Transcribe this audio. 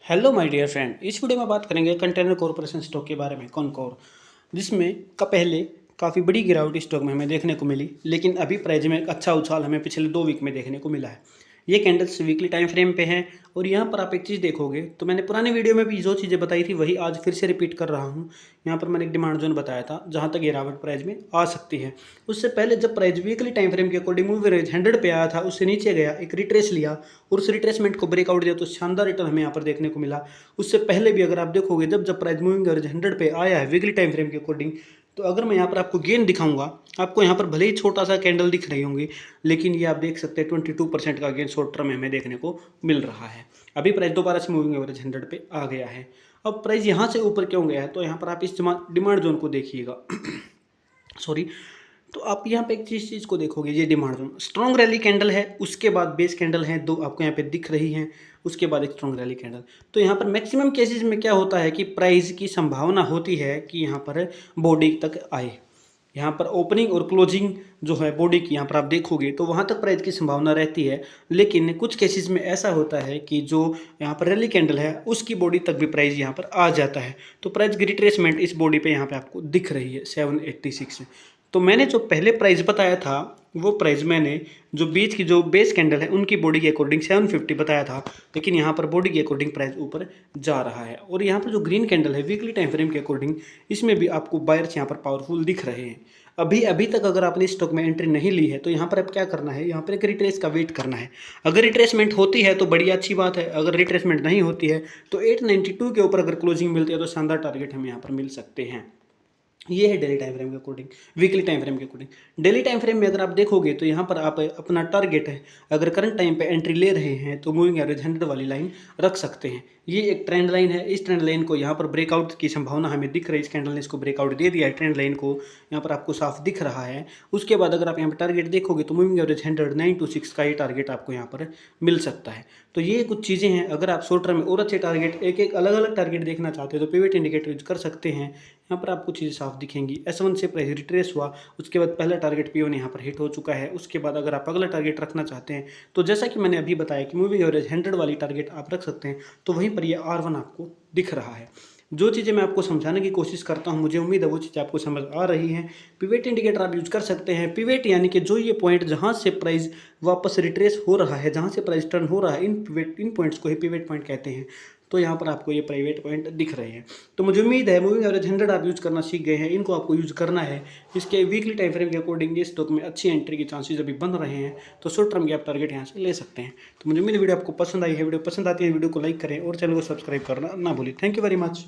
Hello my dear friend, इस video में बात करेंगे कंटेनर कॉर्पोरेशन स्टॉक के बारे में कॉनकोर, जिसमें का पहले काफ़ी बड़ी गिरावट स्टॉक में हमें देखने को मिली, लेकिन अभी प्राइस में एक अच्छा उछाल हमें पिछले 2 वीक में देखने को मिला है। ये कैंडल्स वीकली टाइम फ्रेम पे हैं और यहाँ पर आप एक चीज़ देखोगे तो मैंने पुराने वीडियो में भी जो चीज़ें बताई थी वही आज फिर से रिपीट कर रहा हूँ। यहाँ पर मैंने एक डिमांड जोन बताया था जहाँ तक गिरावट प्राइस में आ सकती है। उससे पहले जब प्राइस वीकली टाइम फ्रेम के अकॉर्डिंग मूव एवरेज 100 पे आया था, उससे नीचे गया, एक रिट्रेस लिया और उस रिट्रेसमेंट को ब्रेकआउट दिया तो शानदार रिटर्न हमें यहाँ पर देखने को मिला। उससे पहले भी अगर आप देखोगे जब प्राइस मूविंग एवरेज 100 पे आया है वीकली टाइम फ्रेम के अकॉर्डिंग, तो अगर मैं यहाँ पर आपको गेन दिखाऊंगा, आपको यहाँ पर भले ही छोटा सा कैंडल दिख रही होंगी, लेकिन ये आप देख सकते हैं 22% का गेन शॉर्ट टर्म में हमें देखने को मिल रहा है। अभी प्राइस दोबारा से मूविंग एवरेज 100 पे आ गया है। अब प्राइस यहाँ से ऊपर क्यों गया है, तो यहाँ पर आप इस डिमांड जोन को देखिएगा सॉरी। तो आप यहाँ पे एक चीज़ को देखोगे, ये demand zone strong rally candle है, उसके बाद बेस कैंडल है, दो आपको यहाँ पे दिख रही हैं, उसके बाद एक स्ट्रॉन्ग रैली कैंडल। तो यहाँ पर मैक्सिमम केसेस में क्या होता है कि प्राइस की संभावना होती है कि यहाँ पर बॉडी तक आए। यहाँ पर ओपनिंग और क्लोजिंग जो है बॉडी की, यहाँ पर आप देखोगे तो वहाँ तक प्राइस की संभावना रहती है, लेकिन कुछ केसेस में ऐसा होता है कि जो यहाँ पर रैली कैंडल है उसकी बॉडी तक भी प्राइस यहाँ पर आ जाता है। तो प्राइस की रिट्रेसमेंट इस बॉडी पे यहाँ पे आपको दिख रही है 786 में। तो मैंने जो पहले प्राइस बताया था वो प्राइस मैंने जो बीच की जो बेस कैंडल है उनकी बॉडी के अकॉर्डिंग 750 बताया था, लेकिन यहाँ पर बॉडी के अकॉर्डिंग प्राइस ऊपर जा रहा है। और यहाँ पर जो ग्रीन कैंडल है वीकली टाइम फ्रेम के अकॉर्डिंग, इसमें भी आपको बायर्स यहाँ पर पावरफुल दिख रहे हैं। अभी तक अगर आपने स्टॉक में एंट्री नहीं ली है तो यहाँ पर अब क्या करना है, यहाँ पर एक रिट्रेस का वेट करना है। अगर रिट्रेसमेंट होती है तो बड़ी अच्छी बात है, अगर रिट्रेसमेंट नहीं होती है तो 892 के ऊपर अगर क्लोजिंग मिलती है तो शानदार टारगेट हमें यहाँ पर मिल सकते हैं। ये है डेली टाइम फ्रेम के अकॉर्डिंग, वीकली टाइम फ्रेम के अकॉर्डिंग। डेली टाइम फ्रेम में अगर आप देखोगे तो यहाँ पर आप अपना टारगेट है, अगर करंट टाइम पे एंट्री ले रहे हैं तो मूविंग एवरेज 100 वाली लाइन रख सकते हैं। ये एक ट्रेंड लाइन है, इस ट्रेंड लाइन को यहाँ पर ब्रेकआउट की संभावना हमें दिख रही है। इस कैंडल ने इसको ब्रेकआउट दे दिया है, ट्रेंड लाइन को यहाँ पर आपको साफ दिख रहा है। उसके बाद अगर आप यहाँ पर टारगेट देखोगे तो मूविंग एवरेज 10926 का ये टारगेट आपको यहाँ पर मिल सकता है। तो ये कुछ चीज़ें हैं। अगर आप शॉर्ट टर्म में और अच्छे टारगेट, एक अलग अलग टारगेट देखना चाहते हो तो पिवट इंडिकेटर यूज कर सकते हैं। यहाँ पर आपको चीज़ें साफ दिखेंगी। S1 से प्राइस रिट्रेस हुआ, उसके बाद पहला टारगेट P1 यहाँ पर हिट हो चुका है। उसके बाद अगर आप अगला टारगेट रखना चाहते हैं तो जैसा कि मैंने अभी बताया कि मूविंग एवरेज 100 वाली टारगेट आप रख सकते हैं, तो वहीं पर ये R1 आपको दिख रहा है। जो चीज़ें मैं आपको समझाने की कोशिश करता हूँ, मुझे उम्मीद है वो चीज़ें आपको समझ आ रही हैं। पिवेट इंडिकेटर आप यूज कर सकते हैं। पिवेट यानी कि जो ये पॉइंट जहाँ से प्राइस वापस रिट्रेस हो रहा है, जहाँ से प्राइस टर्न हो रहा है, इन पॉइंट्स को ही पिवेट पॉइंट कहते हैं। तो यहाँ पर आपको ये प्राइवेट पॉइंट दिख रहे हैं। तो मुझे उम्मीद है मूविंग एवरेज 100 आप यूज़ करना सीख गए हैं, इनको आपको यूज़ करना है। इसके वीकली टाइम फ्रेम के अकॉर्डिंग ये स्टॉक में अच्छी एंट्री के चांसेस अभी बन रहे हैं, तो शॉर्ट टर्म के आप टारगेट यहाँ से ले सकते हैं। तो मुझे उम्मीद वीडियो आपको पसंद आई है। वीडियो पसंद आती है वीडियो को लाइक करें और चैनल को सब्सक्राइब करना ना भूलें। Thank you very much.